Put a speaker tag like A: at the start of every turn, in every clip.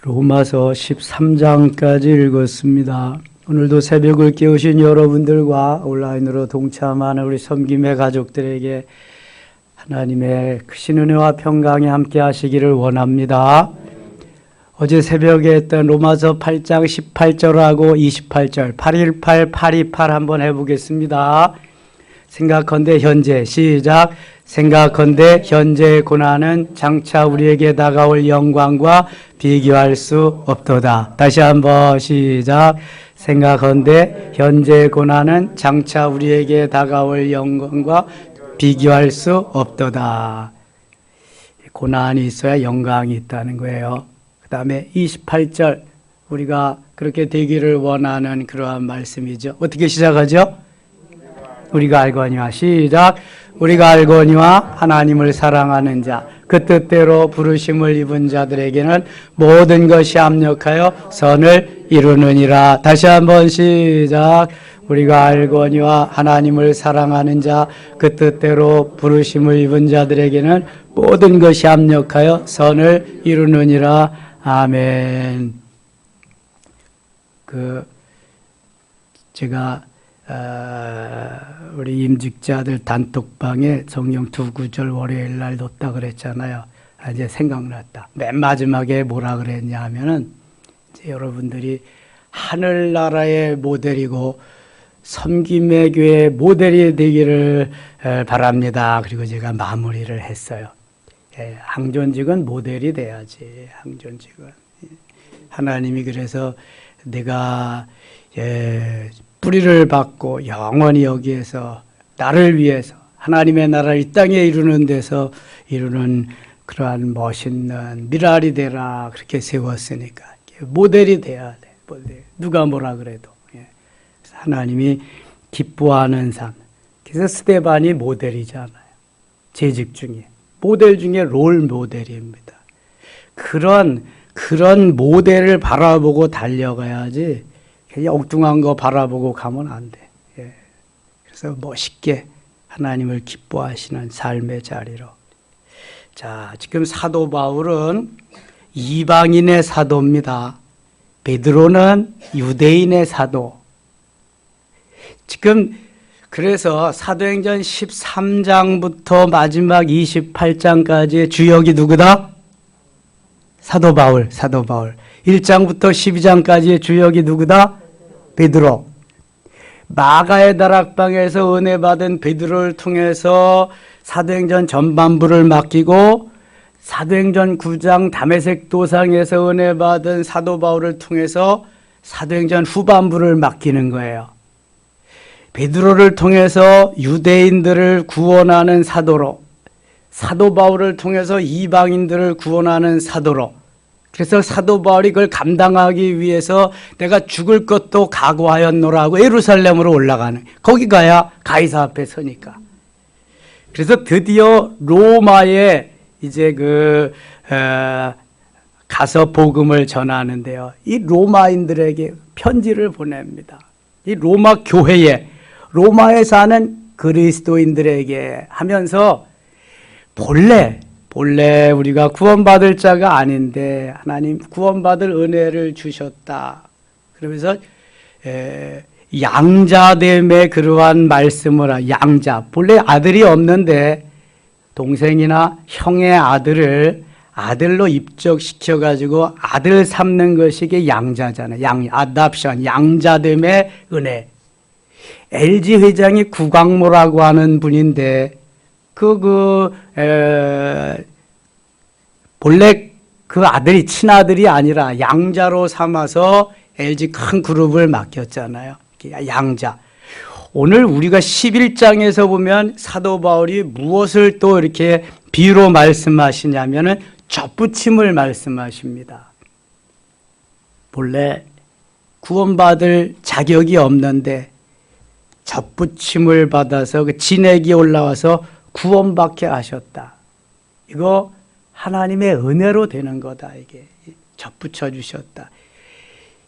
A: 로마서 13장까지 읽었습니다. 오늘도 새벽을 깨우신 여러분들과 온라인으로 동참하는 우리 섬김의 가족들에게 하나님의 크신 은혜와 평강이 함께 하시기를 원합니다. 어제 새벽에 했던 로마서 8장 18절하고 28절 818, 828 한번 해보겠습니다. 생각컨대 현재 시작. 생각컨대 현재의 고난은 장차 우리에게 다가올 영광과 비교할 수 없도다. 다시 한번 시작. 생각컨대 현재의 고난은 장차 우리에게 다가올 영광과 비교할 수 없도다. 고난이 있어야 영광이 있다는 거예요. 그 다음에 28절 우리가 그렇게 되기를 원하는 그러한 말씀이죠. 어떻게 시작하죠? 우리가 알거니와 시작. 우리가 알거니와 하나님을 사랑하는 자 그 뜻대로 부르심을 입은 자들에게는 모든 것이 합력하여 선을 이루느니라. 다시 한번 시작. 우리가 알거니와 하나님을 사랑하는 자 그 뜻대로 부르심을 입은 자들에게는 모든 것이 합력하여 선을 이루느니라. 아멘. 제가 우리 임직자들 단톡방에 성경 두 구절 월요일 날 놓다 그랬잖아요. 이제 생각났다. 맨 마지막에 뭐라 그랬냐 하면은 이제 여러분들이 하늘나라의 모델이고 섬김의 교회 모델이 되기를 바랍니다. 그리고 제가 마무리를 했어요. 항존직은 모델이 돼야지. 항존직은 하나님이 그래서 내가 뿌리를 받고 영원히 여기에서 나를 위해서 하나님의 나라를 이 땅에 이루는 데서 이루는 그러한 멋있는 미랄이 되라 그렇게 세웠으니까 모델이 돼야 돼. 모델. 누가 뭐라 그래도 하나님이 기뻐하는 삶. 그래서 스데반이 모델이잖아요. 재직 중에 모델 중에 롤 모델입니다. 그런 모델을 바라보고 달려가야지. 그냥 엉뚱한 거 바라보고 가면 안 돼. 그래서 멋있게 하나님을 기뻐하시는 삶의 자리로. 자, 지금 사도 바울은 이방인의 사도입니다. 베드로는 유대인의 사도. 지금 그래서 사도행전 13장부터 마지막 28장까지의 주역이 누구다? 사도 바울. 1장부터 12장까지의 주역이 누구다? 베드로. 마가의 다락방에서 은혜 받은 베드로를 통해서 사도행전 전반부를 맡기고 사도행전 9장 다메섹 도상에서 은혜 받은 사도 바울을 통해서 사도행전 후반부를 맡기는 거예요. 베드로를 통해서 유대인들을 구원하는 사도로, 사도 바울을 통해서 이방인들을 구원하는 사도로. 그래서 사도 바울이 그걸 감당하기 위해서 내가 죽을 것도 각오하였노라고 예루살렘으로 올라가는, 거기 가야 가이사 앞에 서니까. 그래서 드디어 로마에 이제 가서 복음을 전하는데요. 이 로마인들에게 편지를 보냅니다. 이 로마 교회에, 로마에 사는 그리스도인들에게 하면서 본래 우리가 구원받을 자가 아닌데 하나님 구원받을 은혜를 주셨다. 그러면서 양자됨의 그러한 말씀을 양자. 본래 아들이 없는데 동생이나 형의 아들을 아들로 입적시켜가지고 아들 삼는 것이 이게 양자잖아요. 아답션, 양자됨의 은혜. LG 회장이 구광모라고 하는 분인데 본래 그 아들이 친아들이 아니라 양자로 삼아서 LG 큰 그룹을 맡겼잖아요. 양자. 오늘 우리가 11장에서 보면 사도 바울이 무엇을 또 이렇게 비유로 말씀하시냐면은 접붙임을 말씀하십니다. 본래 구원받을 자격이 없는데 접붙임을 받아서 그 진액이 올라와서 구원받게 하셨다. 이거 하나님의 은혜로 되는 거다. 이게 접붙여 주셨다.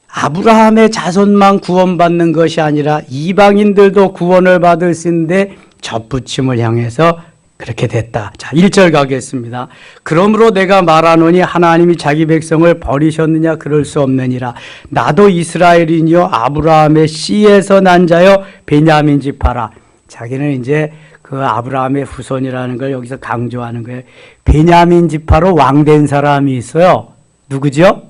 A: 아브라함의 자손만 구원받는 것이 아니라 이방인들도 구원을 받을 수 있는데 접붙임을 향해서 그렇게 됐다. 자, 1절 가겠습니다. 그러므로 내가 말하노니 하나님이 자기 백성을 버리셨느냐 그럴 수 없느니라. 나도 이스라엘이니요 아브라함의 씨에서 난 자여 베냐민 지파라. 자기는 이제 그 아브라함의 후손이라는 걸 여기서 강조하는 거예요. 베냐민 지파로 왕된 사람이 있어요. 누구죠?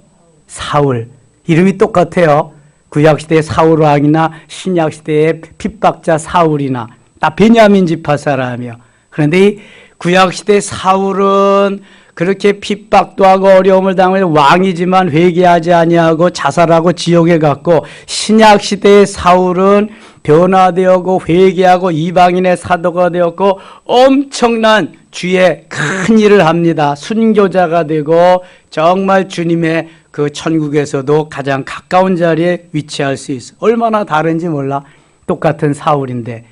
A: 사울. 이름이 똑같아요. 구약시대의 사울 왕이나 신약시대의 핍박자 사울이나 다 베냐민 지파 사람이요. 그런데 이 구약시대 사울은 그렇게 핍박도 하고 어려움을 당하며 왕이지만 회개하지 아니하고 자살하고 지옥에 갔고, 신약시대의 사울은 변화되었고 회개하고 이방인의 사도가 되었고 엄청난 주의 큰 일을 합니다. 순교자가 되고 정말 주님의 그 천국에서도 가장 가까운 자리에 위치할 수 있어. 얼마나 다른지 몰라. 똑같은 사울인데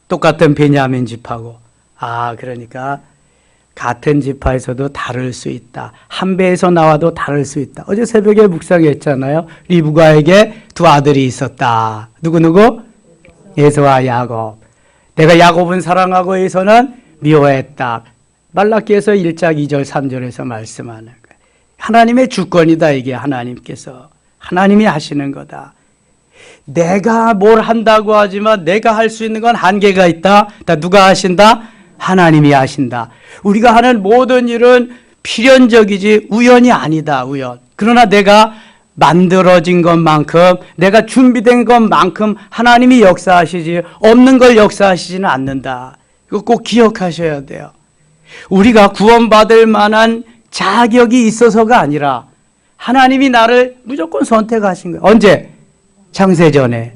A: 똑같은 베냐민 지파고. 그러니까 같은 지파에서도 다를 수 있다. 한 배에서 나와도 다를 수 있다. 어제 새벽에 묵상했잖아요. 리브가에게 두 아들이 있었다. 누구? 에서와 야곱. 내가 야곱은 사랑하고 에서는 미워했다. 말라기에서 1장 2절 3절에서 말씀하는 거예요. 하나님의 주권이다. 이게 하나님께서 하나님이 하시는 거다. 내가 뭘 한다고 하지만 내가 할 수 있는 건 한계가 있다. 누가 하신다? 하나님이 하신다. 우리가 하는 모든 일은 필연적이지 우연이 아니다. 우연. 그러나 내가 만들어진 것만큼, 내가 준비된 것만큼 하나님이 역사하시지 없는 걸 역사하시지는 않는다. 이거 꼭 기억하셔야 돼요. 우리가 구원받을 만한 자격이 있어서가 아니라 하나님이 나를 무조건 선택하신 거예요. 언제? 창세전에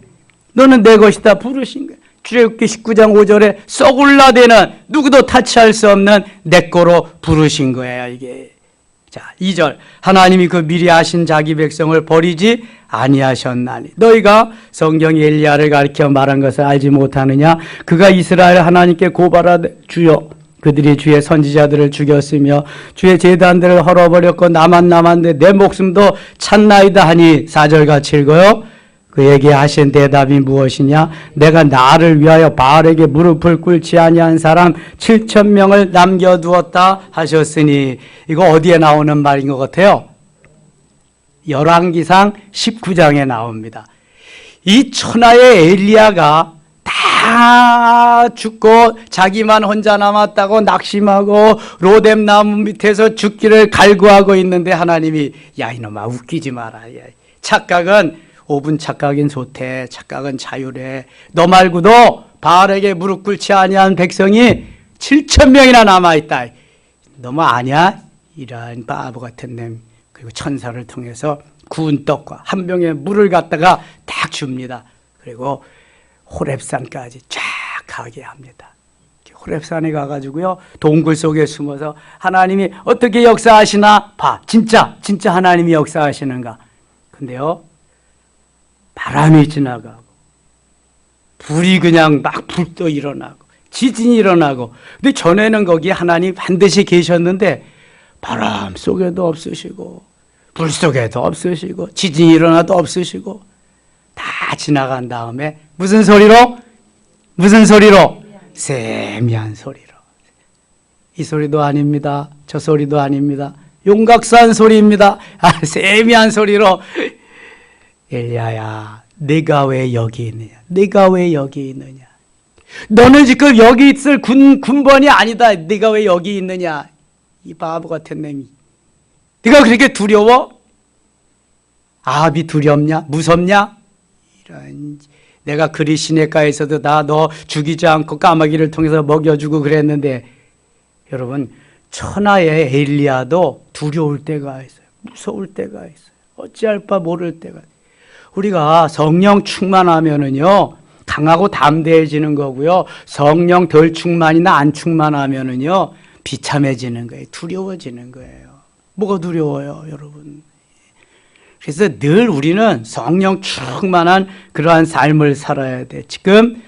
A: 너는 내 것이다 부르신 거예요. 출애굽기 19장 5절에 썩을라되는 누구도 타치할 수 없는 내 거로 부르신 거예요. 이게. 자, 2절 하나님이 그 미리 하신 자기 백성을 버리지 아니하셨나니. 너희가 성경 엘리야를 가리켜 말한 것을 알지 못하느냐. 그가 이스라엘 하나님께 고발하되 주여 그들이 주의 선지자들을 죽였으며 주의 제단들을 헐어버렸고 나만 남았는데 내 목숨도 찼나이다 하니. 4절같이 읽어요. 그에게 하신 대답이 무엇이냐? 내가 나를 위하여 바알에게 무릎을 꿇지 아니한 사람 7,000명을 남겨두었다 하셨으니. 이거 어디에 나오는 말인 것 같아요? 열왕기상 19장에 나옵니다. 이 천하의 엘리야가 다 죽고 자기만 혼자 남았다고 낙심하고 로뎀 나무 밑에서 죽기를 갈구하고 있는데 하나님이 야 이놈아 웃기지 마라. 착각은 5분 착각인 소태, 착각은 자유래. 너 말고도 바알에게 무릎 꿇지 아니한 백성이 7,000명이나 남아있다. 너무 아냐? 이런 바보 같은 놈. 그리고 천사를 통해서 구운 떡과 한 병의 물을 갖다가 딱 줍니다. 그리고 호렙산까지 쫙 가게 합니다. 호렙산에 가가지고요 동굴 속에 숨어서 하나님이 어떻게 역사하시나 봐. 진짜 하나님이 역사하시는가. 근데요 바람이 지나가고 불이 그냥 막 불도 일어나고 지진이 일어나고. 근데 전에는 거기 하나님 반드시 계셨는데 바람 속에도 없으시고 불 속에도 없으시고 지진이 일어나도 없으시고 다 지나간 다음에 무슨 소리로? 세미한 소리로. 이 소리도 아닙니다. 저 소리도 아닙니다. 용각산 소리입니다. 세미한 소리로 엘리야야 내가 왜 여기 있느냐? 내가 왜 여기 있느냐? 너는 지금 여기 있을 군번이 아니다. 네가 왜 여기 있느냐? 이 바보 같은 놈이. 네가 그렇게 두려워? 아합이 두렵냐? 무섭냐? 이런. 내가 그리 시냇가에서도 다 너 죽이지 않고 까마귀를 통해서 먹여주고 그랬는데. 여러분 천하의 엘리야도 두려울 때가 있어요. 무서울 때가 있어요. 어찌할 바 모를 때가 있어요. 우리가 성령 충만하면은요 강하고 담대해지는 거고요. 성령 덜 충만이나 안 충만하면은요 비참해지는 거예요. 두려워지는 거예요. 뭐가 두려워요, 여러분? 그래서 늘 우리는 성령 충만한 그러한 삶을 살아야 돼. 지금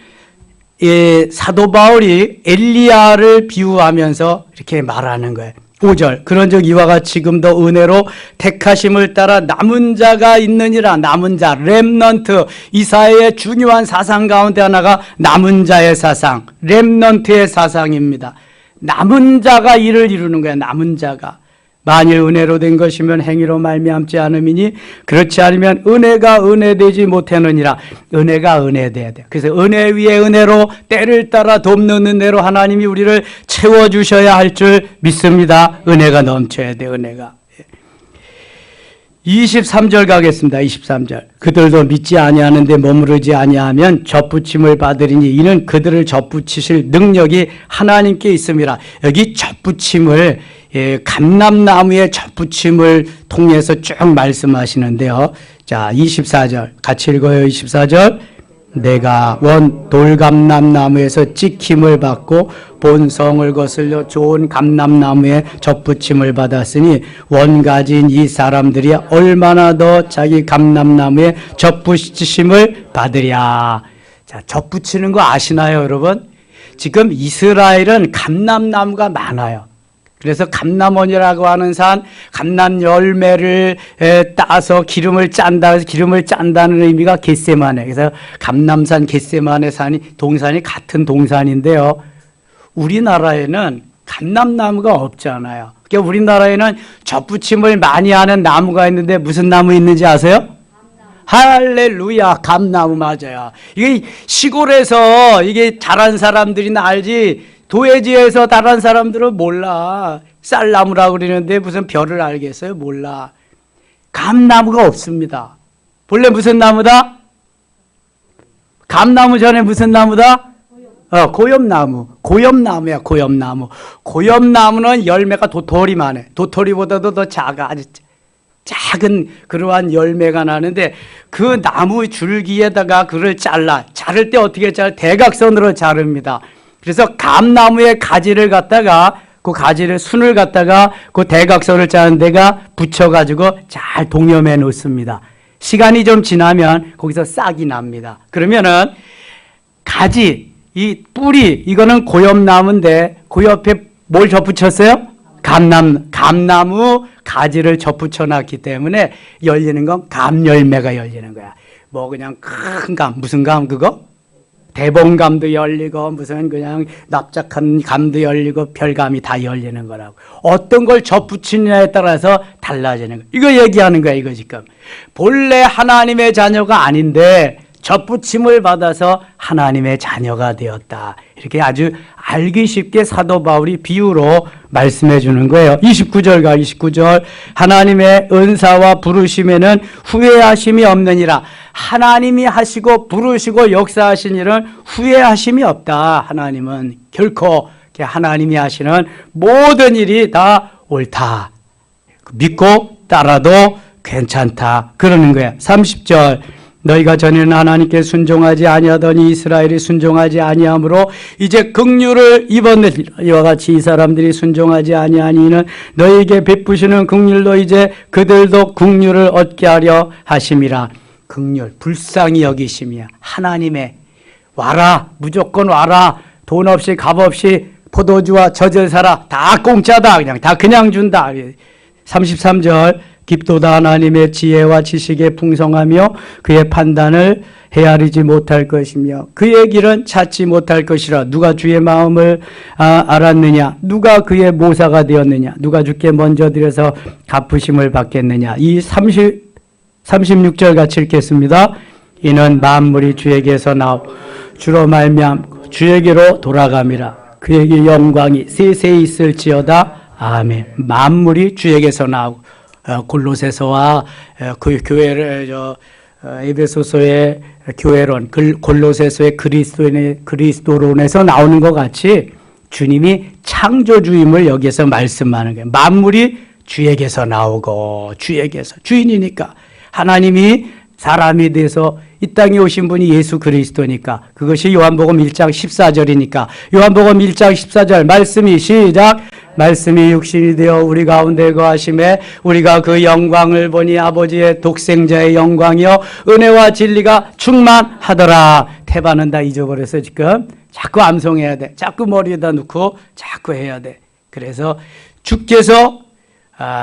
A: 사도 바울이 엘리야를 비유하면서 이렇게 말하는 거예요. 5절 그런즉 이와 같이 지금도 은혜로 택하심을 따라 남은 자가 있느니라. 남은 자 렘넌트. 이사야의 중요한 사상 가운데 하나가 남은 자의 사상, 렘넌트의 사상입니다. 남은 자가 이를 이루는 거야. 남은 자가. 만일 은혜로 된 것이면 행위로 말미암지 않음이니 그렇지 않으면 은혜가 은혜되지 못하느니라. 은혜가 은혜돼야 돼. 그래서 은혜 위에 은혜로 때를 따라 돕는 은혜로 하나님이 우리를 채워주셔야 할 줄 믿습니다. 은혜가 넘쳐야 돼. 은혜가. 23절 가겠습니다. 23절. 그들도 믿지 아니하는데 머무르지 아니하면 접붙임을 받으리니 이는 그들을 접붙이실 능력이 하나님께 있음이라. 여기 접붙임을 감람나무의 접붙임을 통해서 쭉 말씀하시는데요. 자, 24절 같이 읽어요. 24절. 내가 원 돌감람나무에서 찍힘을 받고 본성을 거슬려 좋은 감람나무에 접붙임을 받았으니 원 가진 이 사람들이 얼마나 더 자기 감람나무에 접붙임을 받으랴. 자, 접붙이는 거 아시나요, 여러분? 지금 이스라엘은 감람나무가 많아요. 그래서 감람원이라고 하는 산, 감람 열매를 따서 기름을 짠다. 그래서 기름을 짠다는 의미가 겟세마네. 그래서 감람산, 겟세마네 산이 동산이 같은 동산인데요. 우리나라에는 감람나무가 없잖아요. 그러니까 우리나라에는 접붙임을 많이 하는 나무가 있는데 무슨 나무 있는지 아세요? 할렐루야, 감나무 맞아요. 이게 시골에서 이게 자란 사람들이나 알지. 도회지에서 다른 사람들은 몰라. 쌀나무라고 그러는데 무슨 별을 알겠어요? 몰라. 감나무가 없습니다. 본래 무슨 나무다? 감나무 전에 무슨 나무다? 고엽나무. 고엽나무야, 고엽나무. 고엽나무는 열매가 도토리만 해. 도토리보다도 더 작아. 아주 작은 그러한 열매가 나는데 그 나무 줄기에다가 그를 잘라. 자를 때 어떻게 잘라? 대각선으로 자릅니다. 그래서 감나무의 가지를 갖다가 그 가지를 순을 갖다가 그 대각선을 짜는 데가 붙여가지고 잘 동여매 놓습니다. 시간이 좀 지나면 거기서 싹이 납니다. 그러면은 가지, 이 뿌리, 이거는 고엽나무인데 그 옆에 뭘 접붙였어요? 감나무 가지를 접붙여 놨기 때문에 열리는 건 감열매가 열리는 거야. 뭐 그냥 큰 감, 무슨 감 그거? 대봉감도 열리고 무슨 그냥 납작한 감도 열리고 별감이 다 열리는 거라고. 어떤 걸 접붙이느냐에 따라서 달라지는 거예요. 이거 얘기하는 거야, 이거 지금. 본래 하나님의 자녀가 아닌데 접붙임을 받아서 하나님의 자녀가 되었다. 이렇게 아주 알기 쉽게 사도 바울이 비유로 말씀해 주는 거예요. 29절과 29절. 하나님의 은사와 부르심에는 후회하심이 없느니라. 하나님이 하시고 부르시고 역사하신 일은 후회하심이 없다. 하나님은 결코 하나님이 하시는 모든 일이 다 옳다. 믿고 따라도 괜찮다. 그러는 거야. 30절. 너희가 전에는 하나님께 순종하지 아니하더니 이스라엘이 순종하지 아니하므로 이제 긍휼을 입었느니라. 이와 같이 이 사람들이 순종하지 아니하니는 너희에게 베푸시는 긍휼로 이제 그들도 긍휼을 얻게 하려 하심이라. 긍휼, 불쌍히 여기심이야. 하나님의 와라, 무조건 와라, 돈 없이 값 없이 포도주와 젖을 사라, 다 공짜다, 그냥 준다. 33절. 깊도다 하나님의 지혜와 지식에 풍성하며 그의 판단을 헤아리지 못할 것이며 그의 길은 찾지 못할 것이라. 누가 주의 마음을 알았느냐? 누가 그의 모사가 되었느냐? 누가 주께 먼저 드려서 갚으심을 받겠느냐? 이 36절 같이 읽겠습니다. 이는 만물이 주에게서 나오 주로 말미암고 주에게로 돌아감이라. 그에게 영광이 세세히 있을지어다. 아멘. 만물이 주에게서 나오고 골로새서와 그 교회를 에베소서의 교회론, 골로새서의 그리스도론에서 나오는 것 같이 주님이 창조주임을 여기서 말씀하는 거예요. 만물이 주에게서 나오고 주에게서 주인이니까 하나님이 사람이 돼서 이 땅에 오신 분이 예수 그리스도니까 그것이 요한복음 1장 14절이니까 요한복음 1장 14절 말씀이 시작. 말씀이 육신이 되어 우리 가운데 거하심에 우리가 그 영광을 보니 아버지의 독생자의 영광이요 은혜와 진리가 충만하더라. 태반은 다 잊어버려서 지금 자꾸 암송해야 돼. 자꾸 머리에다 놓고 자꾸 해야 돼. 그래서 주께서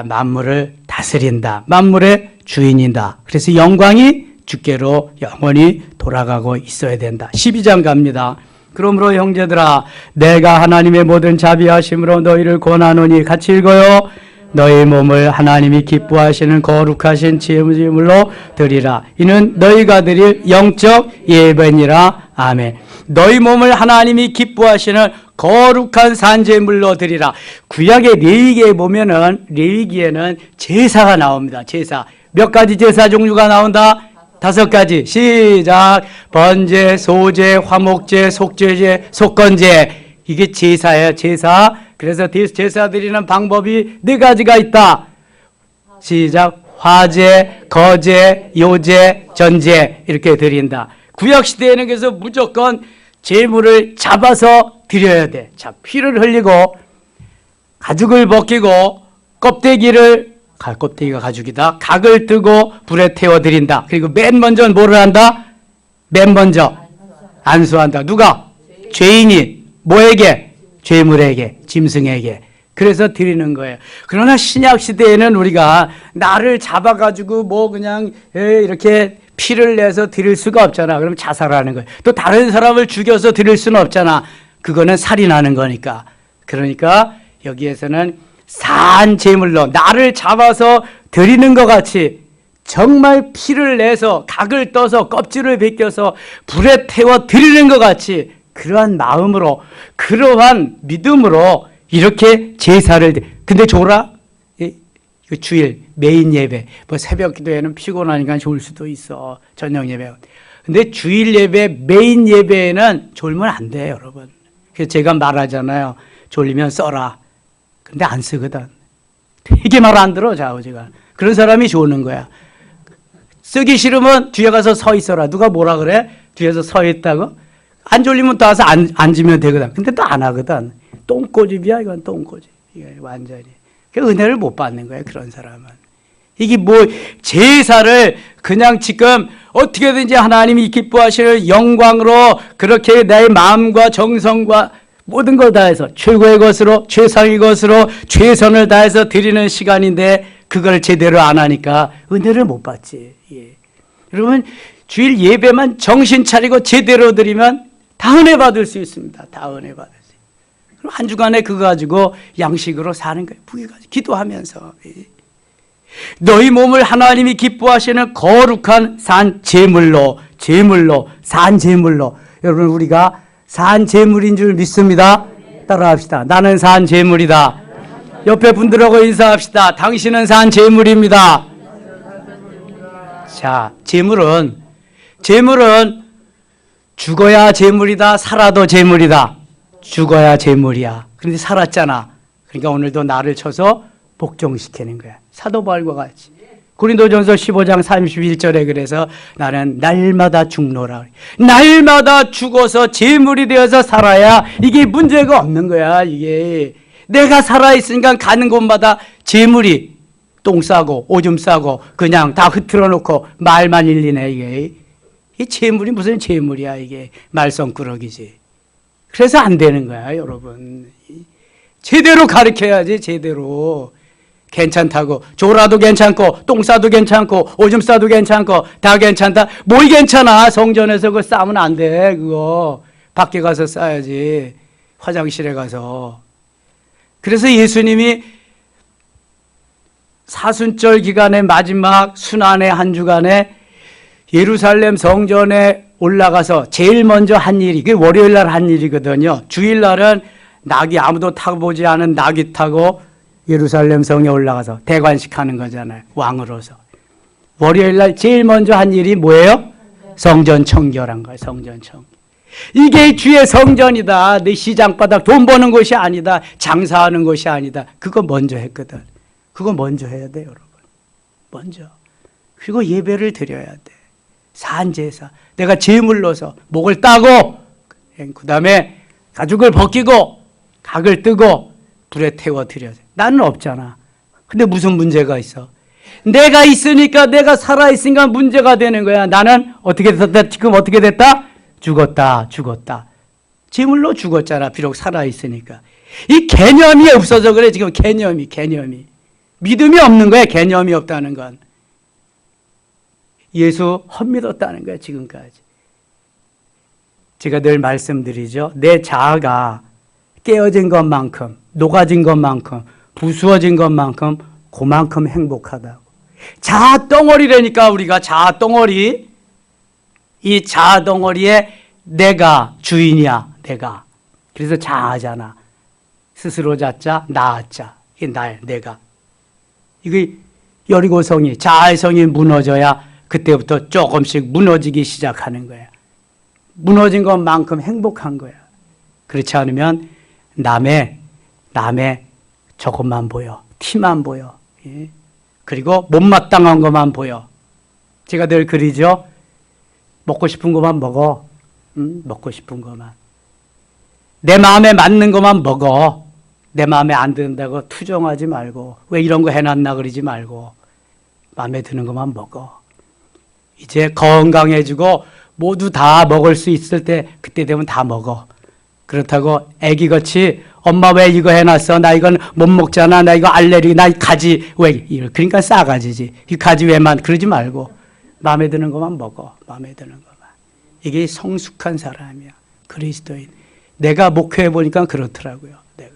A: 만물을 다스린다. 만물의 주인이다. 그래서 영광이 주께로 영원히 돌아가고 있어야 된다. 12장 갑니다. 그러므로 형제들아 내가 하나님의 모든 자비하심으로 너희를 권하노니 같이 읽어요. 너희 몸을 하나님이 기뻐하시는 거룩하신 제물로 드리라. 이는 너희가 드릴 영적 예배니라. 아멘. 너희 몸을 하나님이 기뻐하시는 거룩한 산제물로 드리라. 구약의 레위기에 보면은 레위기에는 제사가 나옵니다. 제사. 몇 가지 제사 종류가 나온다? 5가지. 시작. 번제, 소제, 화목제, 속죄제, 속건제. 이게 제사예요. 제사. 그래서 제사 드리는 방법이 4가지가 있다. 시작. 화제, 거제, 요제, 전제 이렇게 드린다. 구약시대에는 그래서 무조건 제물을 잡아서 드려야 돼. 자, 피를 흘리고 가죽을 벗기고 껍데기가 가죽이다. 각을 뜨고 불에 태워 드린다. 그리고 맨 먼저 뭐를 한다? 맨 먼저 안수한다. 누가? 죄인이. 뭐에게? 죄물에게, 짐승에게. 그래서 드리는 거예요. 그러나 신약 시대에는 우리가 나를 잡아가지고 뭐 그냥 이렇게 피를 내서 드릴 수가 없잖아. 그럼 자살하는 거예요. 또 다른 사람을 죽여서 드릴 수는 없잖아. 그거는 살인하는 거니까. 그러니까 여기에서는 산 제물로 나를 잡아서 드리는 것 같이 정말 피를 내서 각을 떠서 껍질을 벗겨서 불에 태워 드리는 것 같이 그러한 마음으로 그러한 믿음으로 이렇게 제사를 근데 줘라? 주일 메인 예배 뭐 새벽 기도에는 피곤하니까 졸 수도 있어. 저녁 예배. 근데 주일 예배 메인 예배에는 졸면 안 돼요, 여러분. 그래서 제가 말하잖아요. 졸리면 써라. 근데 안 쓰거든. 되게 말 안 들어, 좌우지가. 그런 사람이 좋은 거야. 쓰기 싫으면 뒤에 가서 서 있어라. 누가 뭐라 그래? 뒤에서 서 있다고? 안 졸리면 또 와서 앉으면 되거든. 근데 또 안 하거든. 똥꼬집이야, 이건 똥꼬집. 이게 완전히. 그 은혜를 못 받는 거예요, 그런 사람은. 이게 뭐, 제사를 그냥 지금 어떻게든지 하나님이 기뻐하시는 영광으로 그렇게 내 마음과 정성과 모든 걸 다해서 최고의 것으로, 최상의 것으로 최선을 다해서 드리는 시간인데 그걸 제대로 안 하니까 은혜를 못 받지. 예. 여러분, 주일 예배만 정신 차리고 제대로 드리면 다 은혜 받을 수 있습니다. 다 은혜 받을 수 있습니다. 그럼 한 주간에 그거 가지고 양식으로 사는 거예요. 부귀가지고 기도하면서. 예. 너희 몸을 하나님이 기뻐하시는 거룩한 산 제물로 산 제물로. 여러분, 우리가 산 제물인 줄 믿습니다. 따라합시다. 나는 산 제물이다. 옆에 분들하고 인사합시다. 당신은 산 제물입니다. 자, 제물은 죽어야 제물이다. 살아도 제물이다. 죽어야 제물이야. 그런데 살았잖아. 그러니까 오늘도 나를 쳐서 복종시키는 거야. 사도 바울과 같이. 고린도전서 15장 31절에 그래서 나는 날마다 죽노라. 날마다 죽어서 제물이 되어서 살아야 이게 문제가 없는 거야. 이게 내가 살아있으니까 가는 곳마다 제물이 똥 싸고 오줌 싸고 그냥 다 흐트러 놓고 말만 일리네. 이게 이 제물이 무슨 제물이야. 이게 말썽꾸러기지. 그래서 안 되는 거야, 여러분. 제대로 가르쳐야지. 제대로. 괜찮다고. 졸아도 괜찮고 똥 싸도 괜찮고 오줌 싸도 괜찮고 다 괜찮다. 뭘 괜찮아. 성전에서 그거 싸면 안 돼. 그거 밖에 가서 싸야지. 화장실에 가서. 그래서 예수님이 사순절 기간의 마지막 순환의 한 주간에 예루살렘 성전에 올라가서 제일 먼저 한 일이, 그게 월요일 날 한 일이거든요. 주일 날은 낙이, 아무도 타보지 않은 낙이 타고 예루살렘 성에 올라가서 대관식 하는 거잖아요. 왕으로서. 월요일 날 제일 먼저 한 일이 뭐예요? 성전 청결한 거예요. 성전 청결. 이게 주의 성전이다. 내 시장바닥 돈 버는 곳이 아니다. 장사하는 곳이 아니다. 그거 먼저 했거든. 그거 먼저 해야 돼, 여러분. 먼저. 그리고 예배를 드려야 돼. 산제사. 내가 제물로서 목을 따고 그 다음에 가죽을 벗기고 각을 뜨고 불에 태워 드려야 돼. 나는 없잖아. 근데 무슨 문제가 있어? 내가 있으니까, 내가 살아있으니까 문제가 되는 거야. 나는 어떻게 됐다? 지금 어떻게 됐다? 죽었다. 제물로 죽었잖아. 비록 살아있으니까. 이 개념이 없어서 그래. 지금 개념이. 믿음이 없는 거야. 개념이 없다는 건. 예수 헛믿었다는 거야. 지금까지. 제가 늘 말씀드리죠. 내 자아가 깨어진 것만큼, 녹아진 것만큼, 부수어진 것만큼 그만큼 행복하다고. 자아 덩어리라니까. 우리가 자아 덩어리. 이 자아 덩어리에 내가 주인이야. 내가. 그래서 자아잖아. 스스로 자자, 나아자. 이게 나야, 내가. 이게 여리고성이, 자아의 성이 무너져야 그때부터 조금씩 무너지기 시작하는 거야. 무너진 것만큼 행복한 거야. 그렇지 않으면 남의 저것만 보여. 티만 보여. 예? 그리고 못마땅한 것만 보여. 제가 늘 그리죠. 먹고 싶은 것만 먹어. 먹고 싶은 것만. 내 마음에 맞는 것만 먹어. 내 마음에 안 든다고 투정하지 말고, 왜 이런 거 해놨나 그러지 말고, 마음에 드는 것만 먹어. 이제 건강해지고 모두 다 먹을 수 있을 때, 그때 되면 다 먹어. 그렇다고 애기같이 엄마 왜 이거 해놨어? 나 이건 못 먹잖아. 나 이거 알레르기, 나 가지 왜? 그러니까 싸가지지. 이 가지 왜만 그러지 말고 마음에 드는 것만 먹어. 마음에 드는 것만. 이게 성숙한 사람이야. 그리스도인. 내가 목회해 보니까 그렇더라고요. 내가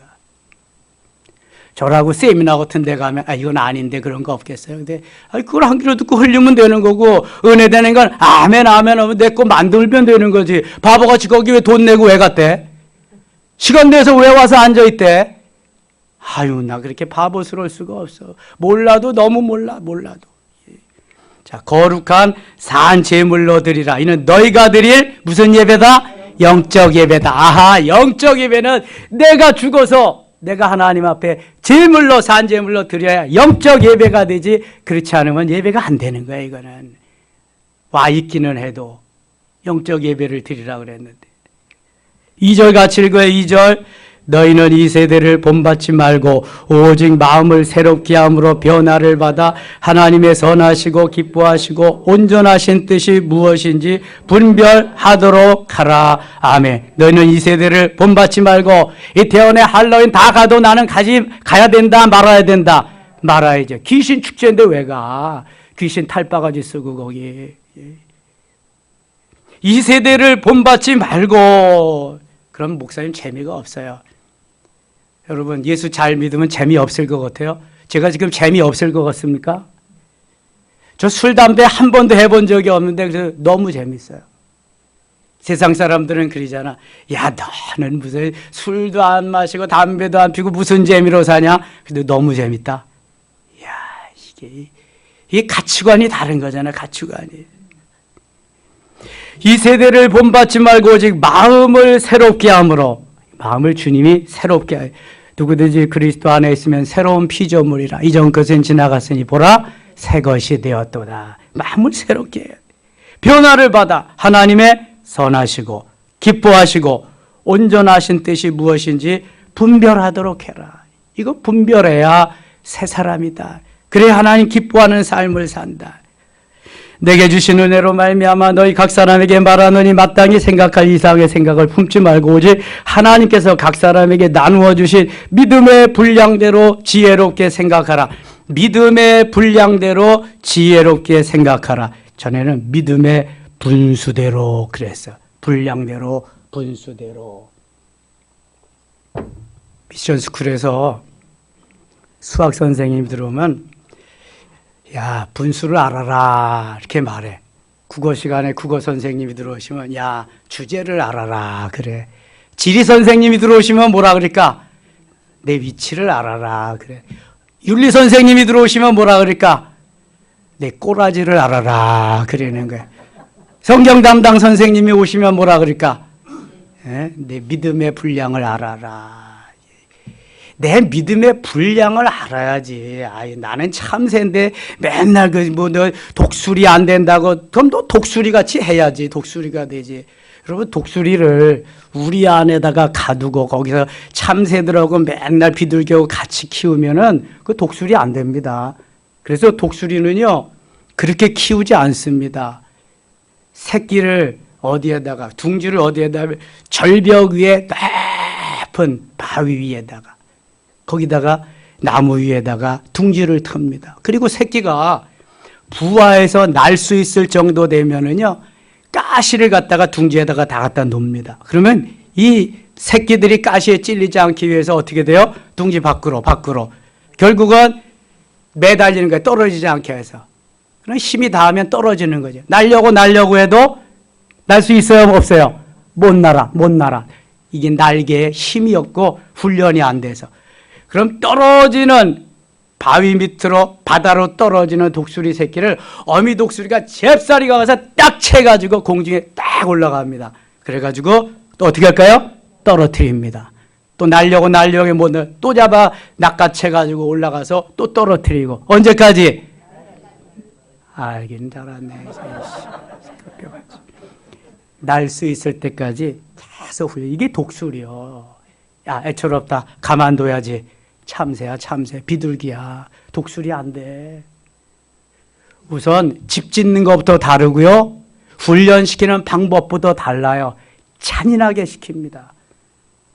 A: 저라고 세미나 같은 데 가면 이건 아닌데 그런 거 없겠어요. 근데 그걸 한 귀로 듣고 흘리면 되는 거고, 은혜 되는 건 아멘 아멘 하면 내 거 만들면 되는 거지. 바보같이 거기 왜 돈 내고 왜 갔대? 시간 내서 왜 와서 앉아있대? 나 그렇게 바보스러울 수가 없어. 몰라도 너무 몰라도. 자, 거룩한 산 제물로 드리라. 이는 너희가 드릴 무슨 예배다? 영적 예배다. 아하, 영적 예배는 내가 죽어서 내가 하나님 앞에 제물로, 산 제물로 드려야 영적 예배가 되지. 그렇지 않으면 예배가 안 되는 거야. 이거는 와 있기는 해도 영적 예배를 드리라 그랬는데. 2절 같이 읽어요. 2절. 너희는 이 세대를 본받지 말고 오직 마음을 새롭게 함으로 변화를 받아 하나님의 선하시고 기뻐하시고 온전하신 뜻이 무엇인지 분별하도록 하라. 아멘. 너희는 이 세대를 본받지 말고, 이태원에 할로윈 다 가도 나는 가야 된다, 말아야 된다. 말아야죠. 귀신 축제인데 왜 가? 귀신 탈바가지 쓰고 거기. 이 세대를 본받지 말고. 그럼 목사님 재미가 없어요. 여러분, 예수 잘 믿으면 재미없을 것 같아요? 제가 지금 재미없을 것 같습니까? 저 술, 담배 한 번도 해본 적이 없는데 그래서 너무 재밌어요. 세상 사람들은 그러잖아. 야, 너는 무슨 술도 안 마시고 담배도 안 피고 무슨 재미로 사냐? 근데 너무 재밌다. 야, 이게 가치관이 다른 거잖아, 가치관이. 이 세대를 본받지 말고 오직 마음을 새롭게 함으로, 마음을 주님이 새롭게 하여 누구든지 그리스도 안에 있으면 새로운 피조물이라. 이전 것은 지나갔으니 보라 새 것이 되었도다. 마음을 새롭게 해요. 변화를 받아 하나님의 선하시고 기뻐하시고 온전하신 뜻이 무엇인지 분별하도록 해라. 이거 분별해야 새 사람이다. 그래야 하나님 기뻐하는 삶을 산다. 내게 주신 은혜로 말미암아 너희 각 사람에게 말하노니 마땅히 생각할 이상의 생각을 품지 말고 오직 하나님께서 각 사람에게 나누어 주신 믿음의 분량대로 지혜롭게 생각하라. 믿음의 분량대로 지혜롭게 생각하라. 전에는 믿음의 분수대로 그랬어. 분량대로, 분수대로. 미션 스쿨에서 수학 선생님이 들어오면 야, 분수를 알아라 이렇게 말해. 국어 시간에 국어 선생님이 들어오시면 야, 주제를 알아라 그래. 지리 선생님이 들어오시면 뭐라 그럴까? 내 위치를 알아라 그래. 윤리 선생님이 들어오시면 뭐라 그럴까? 내 꼬라지를 알아라 그러는 거야. 성경 담당 선생님이 오시면 뭐라 그럴까? 내 믿음의 분량을 알아라. 내 믿음의 분량을 알아야지. 나는 참새인데 맨날 너 독수리 안 된다고 그럼 너 독수리 같이 해야지. 독수리가 되지. 여러분, 독수리를 우리 안에다가 가두고 거기서 참새들하고 맨날 비둘기하고 같이 키우면은 그 독수리 안 됩니다. 그래서 독수리는요 그렇게 키우지 않습니다. 새끼를 어디에다가, 둥지를 어디에다가, 절벽 위에 높은 바위 위에다가, 거기다가 나무 위에다가 둥지를 틉니다. 그리고 새끼가 부화해서 날 수 있을 정도 되면은요, 가시를 갖다가 둥지에다가 다 갖다 놓습니다. 그러면 이 새끼들이 가시에 찔리지 않기 위해서 어떻게 돼요? 둥지 밖으로. 결국은 매달리는 거예요. 떨어지지 않게 해서. 그럼 힘이 닿으면 떨어지는 거죠. 날려고 해도 날 수 있어요? 없어요? 못 날아. 이게 날개에 힘이 없고 훈련이 안 돼서. 그럼 떨어지는 바위 밑으로 바다로 떨어지는 독수리 새끼를 어미 독수리가 잽싸리가 가서 딱 채가지고 공중에 딱 올라갑니다. 그래가지고 또 어떻게 할까요? 떨어뜨립니다. 또 날려고 또 잡아 낚아채가지고 올라가서 또 떨어뜨리고. 언제까지? 알긴 잘하네. 날 수 있을 때까지 계속 훈련. 이게 독수리요. 야, 애처롭다. 가만둬야지. 참새야, 비둘기야. 독수리 안 돼. 우선 집 짓는 것부터 다르고요. 훈련시키는 방법부터 달라요. 잔인하게 시킵니다.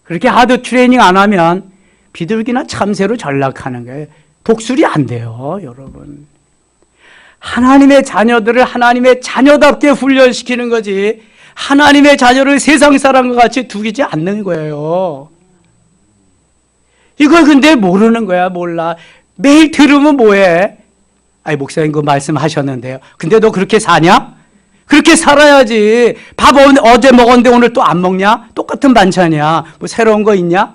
A: 그렇게 하드 트레이닝 안 하면 비둘기나 참새로 전락하는 거예요. 독수리 안 돼요, 여러분. 하나님의 자녀들을 하나님의 자녀답게 훈련시키는 거지, 하나님의 자녀를 세상 사람과 같이 두기지 않는 거예요. 이걸 근데 모르는 거야, 몰라. 매일 들으면 뭐해? 아니, 목사님 그 말씀하셨는데요. 근데 너 그렇게 사냐? 그렇게 살아야지. 밥 어제 먹었는데 오늘 또 안 먹냐? 똑같은 반찬이야. 뭐 새로운 거 있냐?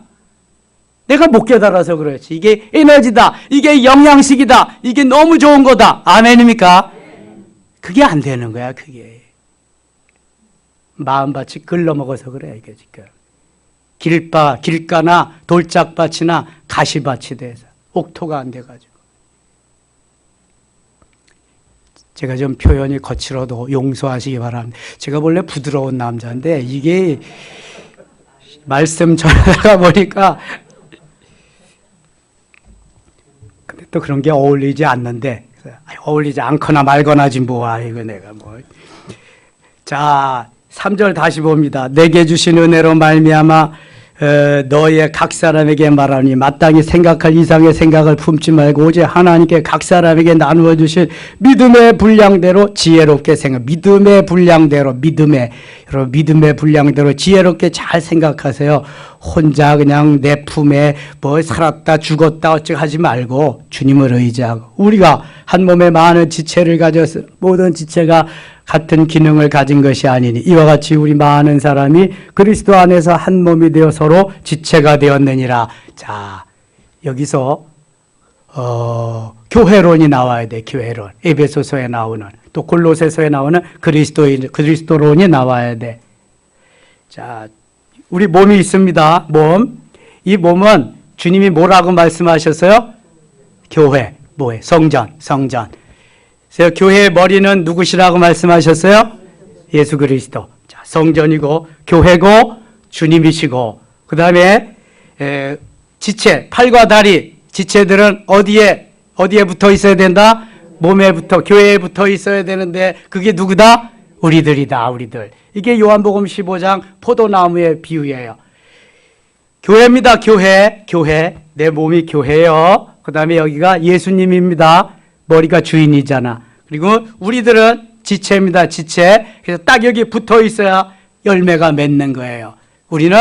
A: 내가 못 깨달아서 그렇지. 이게 에너지다. 이게 영양식이다. 이게 너무 좋은 거다. 아멘입니까? 그게 안 되는 거야, 그게. 마음밭이 글러먹어서 그래, 이게 지금. 길가나 돌짝밭이나 가시밭이 돼서 옥토가 안 돼가지고. 제가 좀 표현이 거칠어도 용서하시기 바랍니다. 제가 원래 부드러운 남자인데 이게 말씀 전하다가 보니까 근데 또 그런 게 어울리지 않는데, 어울리지 않거나 말거나지 뭐야 이거 내가 뭐. 자, 3절 다시 봅니다. 내게 주신 은혜로 말미암아 너의 각 사람에게 말하니 마땅히 생각할 이상의 생각을 품지 말고 오직 하나님께 각 사람에게 나누어 주실 믿음의 분량대로 지혜롭게 생각. 믿음의 분량대로, 여러분 믿음의 분량대로 지혜롭게 잘 생각하세요. 혼자 그냥 내 품에 뭐 살았다 죽었다 어쩌고 하지 말고 주님을 의지하고, 우리가 한 몸에 많은 지체를 가져서 모든 지체가 같은 기능을 가진 것이 아니니 이와 같이 우리 많은 사람이 그리스도 안에서 한 몸이 되어 서로 지체가 되었느니라. 자, 여기서 교회론이 나와야 돼. 교회론. 에베소서에 나오는, 또 골로새서에 나오는 그리스도론이 나와야 돼. 자, 우리 몸이 있습니다. 몸. 이 몸은 주님이 뭐라고 말씀하셨어요? 교회. 뭐예요? 성전. 그래서 교회의 머리는 누구시라고 말씀하셨어요? 예수 그리스도. 자, 성전이고 교회고 주님이시고, 그 다음에 지체, 팔과 다리, 지체들은 어디에 붙어 있어야 된다? 몸에 붙어, 교회에 붙어 있어야 되는데 그게 누구다? 우리들이다, 우리들. 이게 요한복음 15장 포도나무의 비유예요. 교회입니다, 교회. 내 몸이 교회예요. 그 다음에 여기가 예수님입니다. 머리가 주인이잖아. 그리고 우리들은 지체입니다, 지체. 그래서 딱 여기 붙어 있어야 열매가 맺는 거예요. 우리는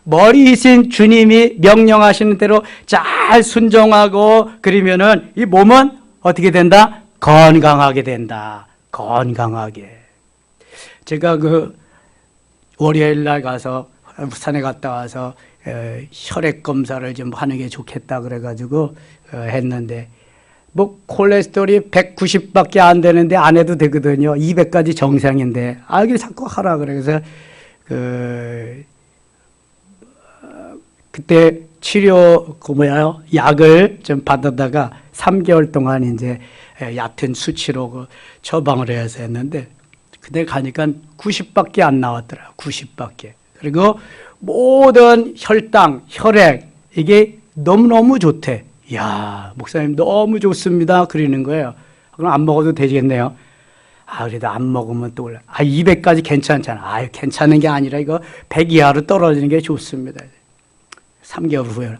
A: 머리이신 주님이 명령하시는 대로 잘 순종하고 그러면은 이 몸은 어떻게 된다? 건강하게 된다. 건강하게. 제가 그 월요일 날 가서 부산에 갔다 와서 혈액 검사를 좀 하는 게 좋겠다 그래가지고 했는데, 뭐 콜레스테롤이 190밖에 안 되는데 안 해도 되거든요. 200까지 정상인데 이게 자꾸 하라 그래. 그래서 그때 치료 약을 좀 받아다가 3개월 동안 이제 얕은 수치로 처방을 해서 했는데, 그때 가니까 90밖에 안 나왔더라. 90밖에. 그리고 모든 혈당, 혈액 이게 너무너무 좋대. 이야, 목사님 너무 좋습니다. 그러는 거예요. 그럼 안 먹어도 되겠네요. 그래도 안 먹으면 또 올라. 200까지 괜찮잖아. 괜찮은 게 아니라 이거 100 이하로 떨어지는 게 좋습니다. 3개월 후에,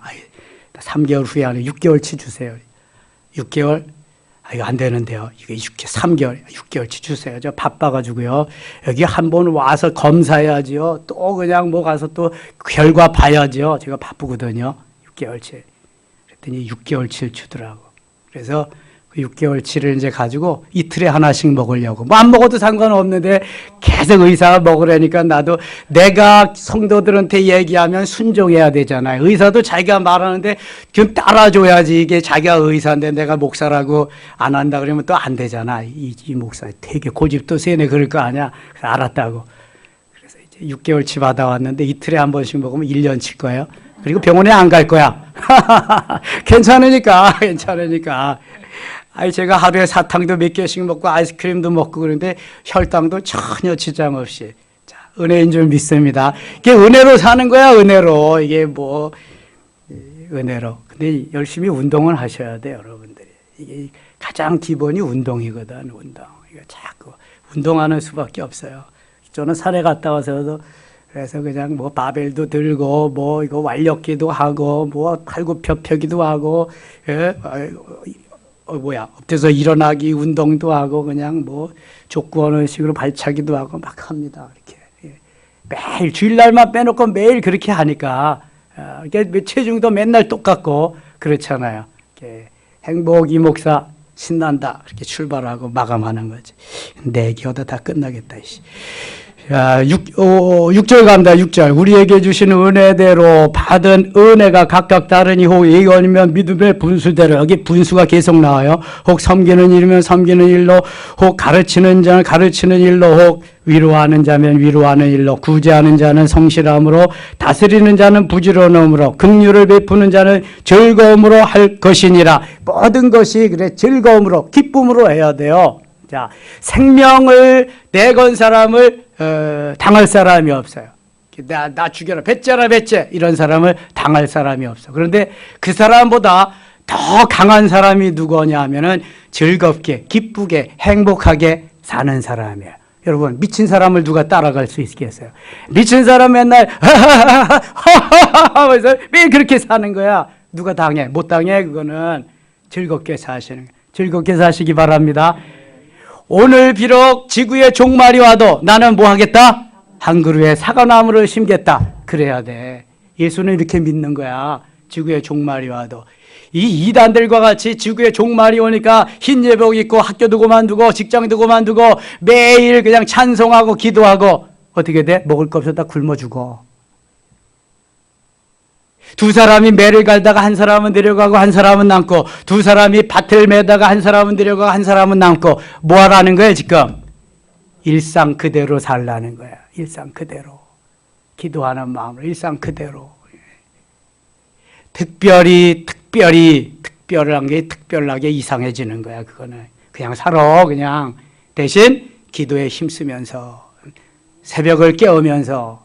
A: 3개월 후에 아니라 6개월치 주세요. 6개월? 이거 안 되는데요. 이거 6개월치 주세요. 저 바빠가지고요. 여기 한번 와서 검사해야지요. 또 그냥 뭐 가서 또 결과 봐야지요. 제가 바쁘거든요. 6개월치. 그랬더니 6개월치를 주더라고. 그래서 그 6개월치를 이제 가지고 이틀에 하나씩 먹으려고. 뭐 안 먹어도 상관없는데 계속 의사가 먹으라니까 나도 내가 성도들한테 얘기하면 순종해야 되잖아요. 의사도 자기가 말하는데 좀 따라줘야지. 이게 자기가 의사인데 내가 목사라고 안 한다 그러면 또 안 되잖아. 이 목사 되게 고집도 세네 그럴 거 아니야. 그래서 알았다고. 그래서 이제 6개월치 받아왔는데 이틀에 한 번씩 먹으면 1년치일 거예요. 그리고 병원에 안 갈 거야. 괜찮으니까. 아니 제가 하루에 사탕도 몇 개씩 먹고 아이스크림도 먹고 그러는데 혈당도 전혀 지장 없이. 자, 은혜인 줄 믿습니다. 이게 은혜로 사는 거야, 은혜로. 이게 뭐 은혜로. 근데 열심히 운동을 하셔야 돼요, 여러분들이. 이게 가장 기본이 운동이거든, 운동. 이거 자꾸 운동하는 수밖에 없어요. 저는 산에 갔다 와서도 그래서 그냥 뭐 바벨도 들고 뭐 이거 완력기도 하고 뭐 팔굽혀펴기도 하고 엎드려서 일어나기 운동도 하고 그냥 뭐 족구하는 식으로 발차기도 하고 막 합니다. 이렇게 매일 주일날만 빼놓고 매일 그렇게 하니까 이게 체중도 맨날 똑같고 그렇잖아요. 행복 이 목사 신난다 이렇게 출발하고 마감하는 거지. 내 기어도 다 끝나겠다. 6절 갑니다. 6절. 우리에게 주신 은혜대로 받은 은혜가 각각 다르니 혹 예언이면 믿음의 분수대로. 여기 분수가 계속 나와요. 혹 섬기는 일이면 섬기는 일로, 혹 가르치는 자는 가르치는 일로, 혹 위로하는 자면 위로하는 일로, 구제하는 자는 성실함으로, 다스리는 자는 부지런함으로, 긍휼을 베푸는 자는 즐거움으로 할 것이니라. 모든 것이 그래 즐거움으로 기쁨으로 해야 돼요. 자, 생명을 내건 사람을 당할 사람이 없어요. 나 죽여라, 배째라, 배째. 이런 사람을 당할 사람이 없어. 그런데 그 사람보다 더 강한 사람이 누구냐 하면은 즐겁게, 기쁘게, 행복하게 사는 사람이에요. 여러분, 미친 사람을 누가 따라갈 수 있겠어요? 미친 사람 맨날, 하면서 매일 그렇게 사는 거야. 누가 당해? 못 당해, 그거는. 즐겁게 사시는 거예요. 즐겁게 사시기 바랍니다. 오늘 비록 지구에 종말이 와도 나는 뭐 하겠다? 한 그루에 사과나무를 심겠다. 그래야 돼. 예수는 이렇게 믿는 거야. 지구에 종말이 와도. 이 이단들과 같이 지구에 종말이 오니까 흰 예복 입고 학교도 그만두고 직장도 그만두고 매일 그냥 찬송하고 기도하고 어떻게 돼? 먹을 거 없어 다 굶어 죽어. 두 사람이 매를 갈다가 한 사람은 내려가고 한 사람은 남고, 두 사람이 밭을 매다가 한 사람은 내려가고 한 사람은 남고, 뭐 하라는 거예요 지금? 일상 그대로 살라는 거야. 일상 그대로. 기도하는 마음으로 일상 그대로. 특별한 게 특별하게 이상해지는 거야. 그거는 그냥 살아. 그냥 대신 기도에 힘쓰면서 새벽을 깨우면서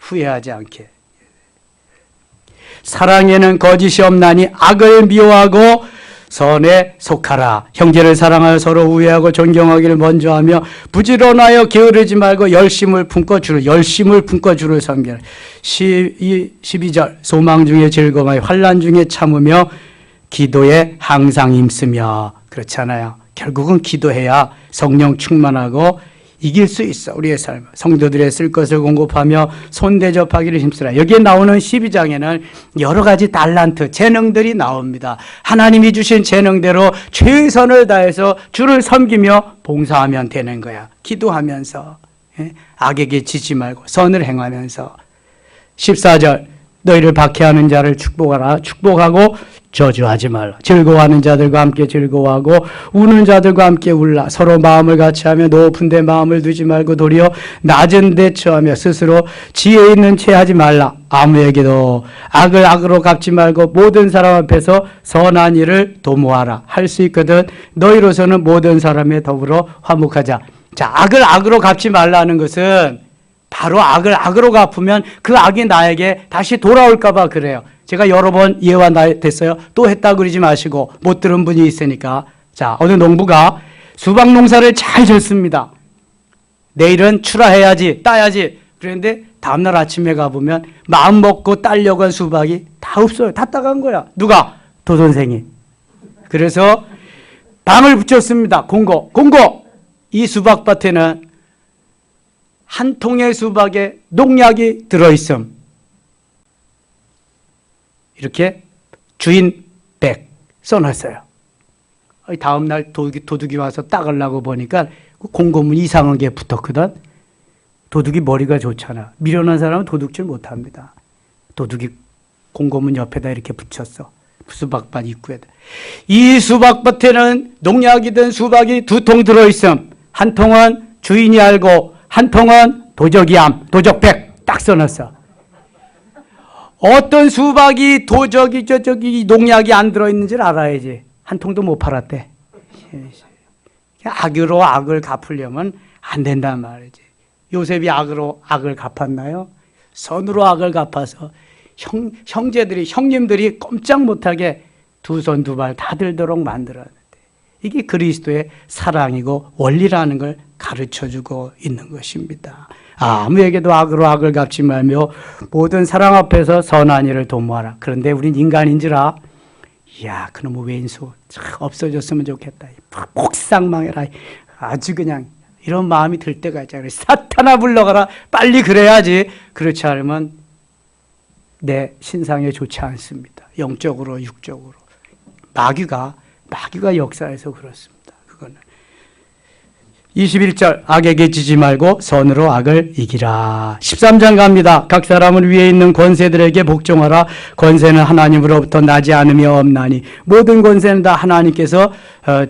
A: 후회하지 않게. 사랑에는 거짓이 없나니 악을 미워하고 선에 속하라. 형제를 사랑하여 서로 우애하고 존경하기를 먼저 하며 부지런하여 게으르지 말고 열심을 품고 주를 섬기라. 12절. 소망 중에 즐거워하여 환난 중에 참으며 기도에 항상 힘쓰며. 그렇잖아요. 결국은 기도해야 성령 충만하고 이길 수 있어. 우리의 삶. 성도들의 쓸 것을 공급하며 손대접하기를 힘쓰라. 여기에 나오는 12장에는 여러 가지 달란트, 재능들이 나옵니다. 하나님이 주신 재능대로 최선을 다해서 주를 섬기며 봉사하면 되는 거야. 기도하면서 악에게 지지 말고 선을 행하면서. 14절. 너희를 박해하는 자를 축복하라. 축복하고 저주하지 말라. 즐거워하는 자들과 함께 즐거워하고 우는 자들과 함께 울라. 서로 마음을 같이하며 높은 데 마음을 두지 말고 도리어 낮은 데 처하며 스스로 지혜 있는 채 하지 말라. 아무에게도 악을 악으로 갚지 말고 모든 사람 앞에서 선한 일을 도모하라. 할 수 있거든 너희로서는 모든 사람에 더불어 화목하자. 자, 악을 악으로 갚지 말라는 것은 바로 악을 악으로 갚으면 그 악이 나에게 다시 돌아올까 봐 그래요. 제가 여러 번 예언됐어요. 또 했다 그러지 마시고 못 들은 분이 있으니까. 자, 어느 농부가 수박 농사를 잘 졌습니다. 내일은 출하해야지, 따야지. 그런데 다음날 아침에 가보면 마음 먹고 따려고 한 수박이 다 없어요. 다 따간 거야. 누가? 도선생이. 그래서 방을 붙였습니다. 공고. 이 수박밭에는 한 통의 수박에 농약이 들어있음. 이렇게 주인 백 써놨어요. 다음날 도둑이 와서 따가려고 보니까 공고문 이상한 게 붙었거든. 도둑이 머리가 좋잖아. 미련한 사람은 도둑질 못합니다. 도둑이 공고문 옆에다 이렇게 붙였어. 수박밭 입구에다. 이 수박밭에는 농약이 든 수박이 2통 들어있음. 한 통은 주인이 알고 한 통은 도적이 도적백 딱 써놨어. 어떤 수박이 도적이 저기 농약이 안 들어있는지를 알아야지. 한 통도 못 팔았대. 악으로 악을 갚으려면 안 된단 말이지. 요셉이 악으로 악을 갚았나요? 선으로 악을 갚아서 형님들이 꼼짝 못하게 2손 2발 다 들도록 만들었는데, 이게 그리스도의 사랑이고 원리라는 걸 가르쳐주고 있는 것입니다. 아무에게도 악으로 악을 갚지 말며 모든 사랑 앞에서 선한 일을 도모하라. 그런데 우린 인간인지라, 이야, 그놈의 왼수 없어졌으면 좋겠다. 폭삭망해라. 아주 그냥 이런 마음이 들 때가 있잖아요. 사탄아 불러가라. 빨리 그래야지. 그렇지 않으면 내 신상에 좋지 않습니다. 영적으로 육적으로. 마귀가 역사에서 그렇습니다. 그거는 21절 악에게 지지 말고 선으로 악을 이기라. 13장 갑니다. 각 사람은 위에 있는 권세들에게 복종하라. 권세는 하나님으로부터 나지 않으며 없나니 모든 권세는 다 하나님께서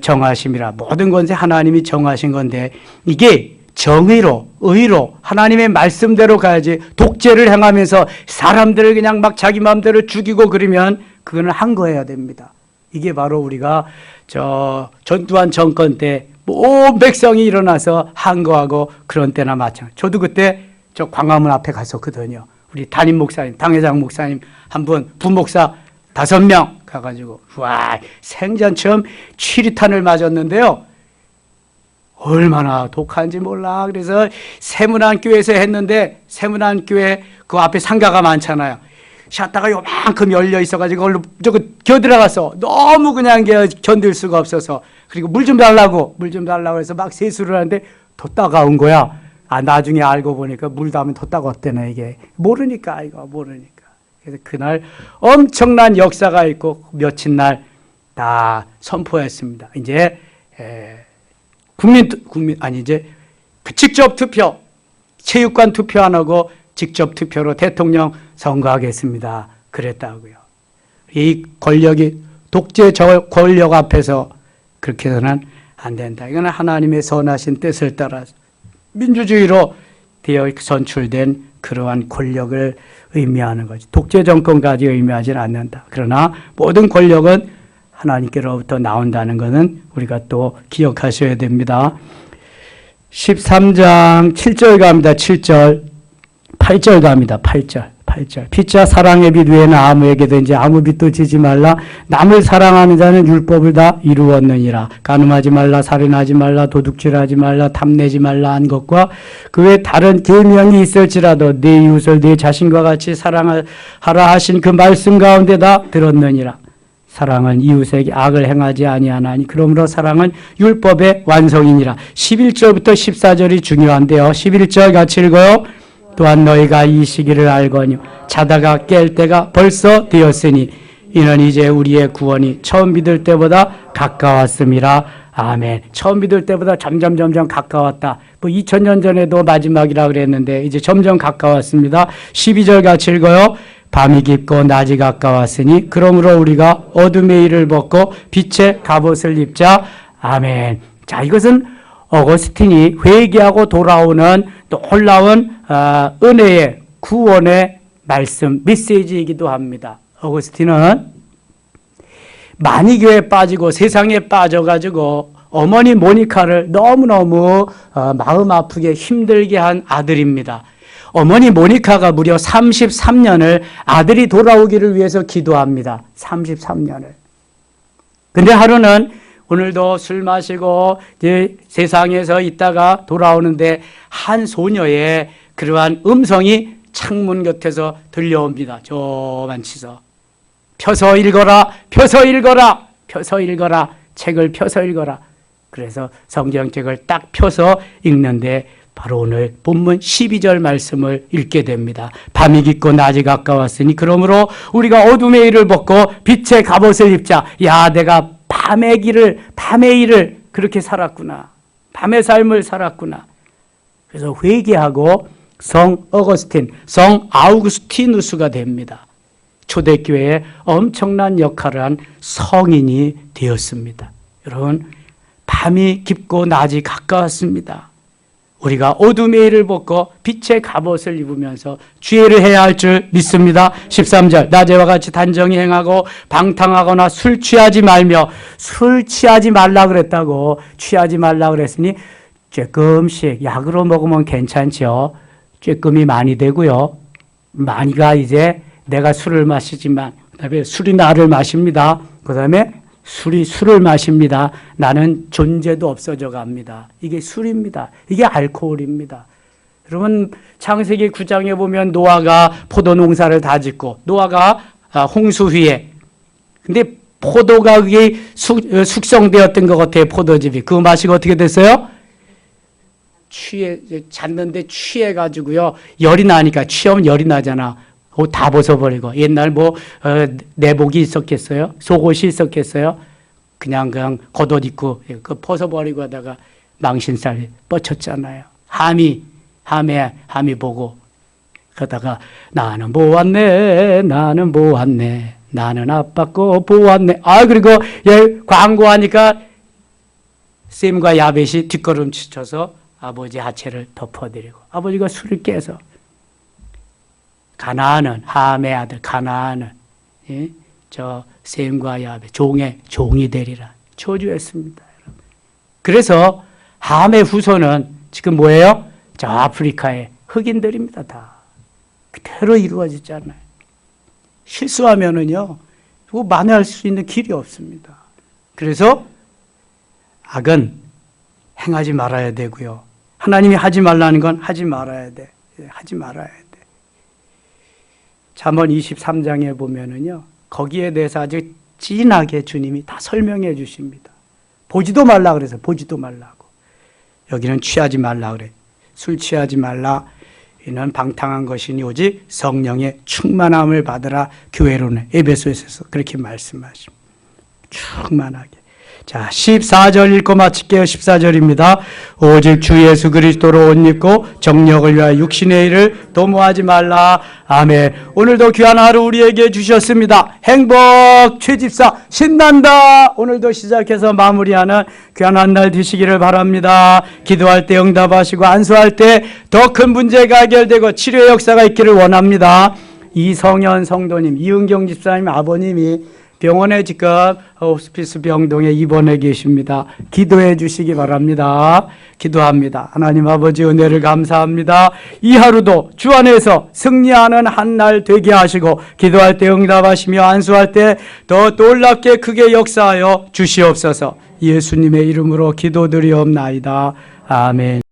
A: 정하심이라. 모든 권세 하나님이 정하신 건데, 이게 정의로 의로 하나님의 말씀대로 가야지. 독재를 행하면서 사람들을 그냥 막 자기 마음대로 죽이고 그러면 그거는 항거해야 됩니다. 이게 바로 우리가 전두환 정권 때 온 백성이 일어나서 항거하고 그런 때나 마찬가지. 저도 그때 저 광화문 앞에 갔었거든요. 우리 담임 목사님, 당회장 목사님 한 분, 부목사 5명 가가지고 와, 생전처럼 취리탄을 맞았는데요. 얼마나 독한지 몰라. 그래서 세문안교회에서 했는데, 세문안교회 그 앞에 상가가 많잖아요. 샷다가 요만큼 열려 있어가지고 얼른 저거 겨들어가서 너무 그냥 견딜 수가 없어서, 그리고 물 좀 달라고 해서 막 세수를 하는데 더 따가운 거야. 나중에 알고 보니까 물 담으면 더 따갑대네. 이게 모르니까. 그래서 그날 엄청난 역사가 있고 며칠 날 다 선포했습니다. 이제 이제 직접 투표, 체육관 투표 안 하고 직접 투표로 대통령 선거하겠습니다. 그랬다고요. 이 권력이 독재 권력 앞에서 그렇게 해서는 안 된다. 이건 하나님의 선하신 뜻을 따라서 민주주의로 되어 선출된 그러한 권력을 의미하는 거지. 독재 정권까지 의미하지는 않는다. 그러나 모든 권력은 하나님께로부터 나온다는 것은 우리가 또 기억하셔야 됩니다. 13장 7절 갑니다. 7절. 8절 갑니다. 8절. 피자 사랑의 빛 외에는 아무에게도 이제 아무 빛도 지지 말라. 남을 사랑하는 자는 율법을 다 이루었느니라. 간음하지 말라, 살인하지 말라, 도둑질하지 말라, 탐내지 말라 한 것과 그 외 다른 계명이 있을지라도 내 이웃을 내 자신과 같이 사랑하라 하신 그 말씀 가운데 다 들었느니라. 사랑은 이웃에게 악을 행하지 아니하나니 그러므로 사랑은 율법의 완성이니라. 11절부터 14절이 중요한데요. 11절 같이 읽어요. 또한 너희가 이 시기를 알거니와 자다가 깰 때가 벌써 되었으니 이는 이제 우리의 구원이 처음 믿을 때보다 가까웠음이라. 아멘. 처음 믿을 때보다 점점 가까웠다. 2000년 전에도 마지막이라 그랬는데 이제 점점 가까웠습니다. 12절 같이 읽어요. 밤이 깊고 낮이 가까웠으니 그러므로 우리가 어둠의 일을 벗고 빛의 갑옷을 입자. 아멘. 자, 이것은 어거스틴이 회개하고 돌아오는 놀라운 은혜의 구원의 말씀, 메시지이기도 합니다. 어거스틴은 만이교에 빠지고 세상에 빠져가지고 어머니 모니카를 너무너무 마음 아프게 힘들게 한 아들입니다. 어머니 모니카가 무려 33년을 아들이 돌아오기를 위해서 기도합니다. 33년을. 근데 하루는 오늘도 술 마시고 이제 세상에서 있다가 돌아오는데 한 소녀의 그러한 음성이 창문 곁에서 들려옵니다. 저만치서 펴서 읽어라, 펴서 읽어라, 펴서 읽어라. 책을 펴서 읽어라. 그래서 성경책을 딱 펴서 읽는데 바로 오늘 본문 12절 말씀을 읽게 됩니다. 밤이 깊고 낮이 가까웠으니 그러므로 우리가 어둠의 일을 벗고 빛의 갑옷을 입자. 야, 내가 밤의 일을 그렇게 살았구나. 밤의 삶을 살았구나. 그래서 회개하고 성 어거스틴, 성 아우구스티누스가 됩니다. 초대교회에 엄청난 역할을 한 성인이 되었습니다. 여러분, 밤이 깊고 낮이 가까웠습니다. 우리가 어둠의 일을 벗고 빛의 갑옷을 입으면서 주의를 해야 할 줄 믿습니다. 13절 낮에와 같이 단정히 행하고 방탕하거나 술 취하지 말며. 술 취하지 말라 그랬다고. 취하지 말라 그랬으니 조금씩 약으로 먹으면 괜찮죠. 조금이 많이 되고요. 많이가 이제 내가 술을 마시지만 그다음에 술이 나를 마십니다. 그다음에 술이 술을 마십니다. 나는 존재도 없어져 갑니다. 이게 술입니다. 이게 알코올입니다. 여러분 창세기 9장에 보면 노아가 포도 농사를 다 짓고 노아가 홍수 위에 근데 포도가 그게 숙성되었던 것 같아요. 포도즙이. 그거 마시고 어떻게 됐어요? 잤는데 취해가지고요. 열이 나니까 취하면 열이 나잖아. 옷 다 벗어버리고. 옛날 내복이 있었겠어요? 속옷이 있었겠어요? 그냥 겉옷 입고 그 벗어버리고 하다가 망신살 뻗쳤잖아요. 함이 보고 그러다가 나는 보았네. 나는 아빠 거 보았네. 그리고 광고하니까 샘과 야벳이 뒷걸음치쳐서 아버지 하체를 덮어드리고 아버지가 술을 깨서 가나안은 함의 아들 가나안은 저 셈과 야벳 종이 되리라 저주했습니다. 그래서 함의 후손은 지금 뭐예요? 저 아프리카의 흑인들입니다. 다 그대로 이루어지잖아요. 실수하면은요 만회할 수 있는 길이 없습니다. 그래서 악은 행하지 말아야 되고요. 하나님이 하지 말라는 건 하지 말아야 돼. 하지 말아야 돼. 잠언 23장에 보면은요, 거기에 대해서 아주 진하게 주님이 다 설명해 주십니다. 보지도 말라 그래서 보지도 말라고. 여기는 취하지 말라 그래. 술 취하지 말라. 이는 방탕한 것이니 오직 성령의 충만함을 받으라. 교회로는 에베소에서 그렇게 말씀하십니다. 충만하게. 자, 14절 읽고 마칠게요. 14절입니다. 오직 주 예수 그리스도로 옷 입고 정력을 위하여 육신의 일을 도모하지 말라. 아멘. 오늘도 귀한 하루 우리에게 주셨습니다. 행복 최집사 신난다. 오늘도 시작해서 마무리하는 귀한 한 날 되시기를 바랍니다. 기도할 때 응답하시고 안수할 때 더 큰 문제가 해결되고 치료의 역사가 있기를 원합니다. 이성현 성도님, 이은경 집사님 아버님이 병원에 지금 호스피스 병동에 입원해 계십니다. 기도해 주시기 바랍니다. 기도합니다. 하나님 아버지 은혜를 감사합니다. 이 하루도 주 안에서 승리하는 한 날 되게 하시고 기도할 때 응답하시며 안수할 때 더 놀랍게 크게 역사하여 주시옵소서. 예수님의 이름으로 기도드리옵나이다. 아멘.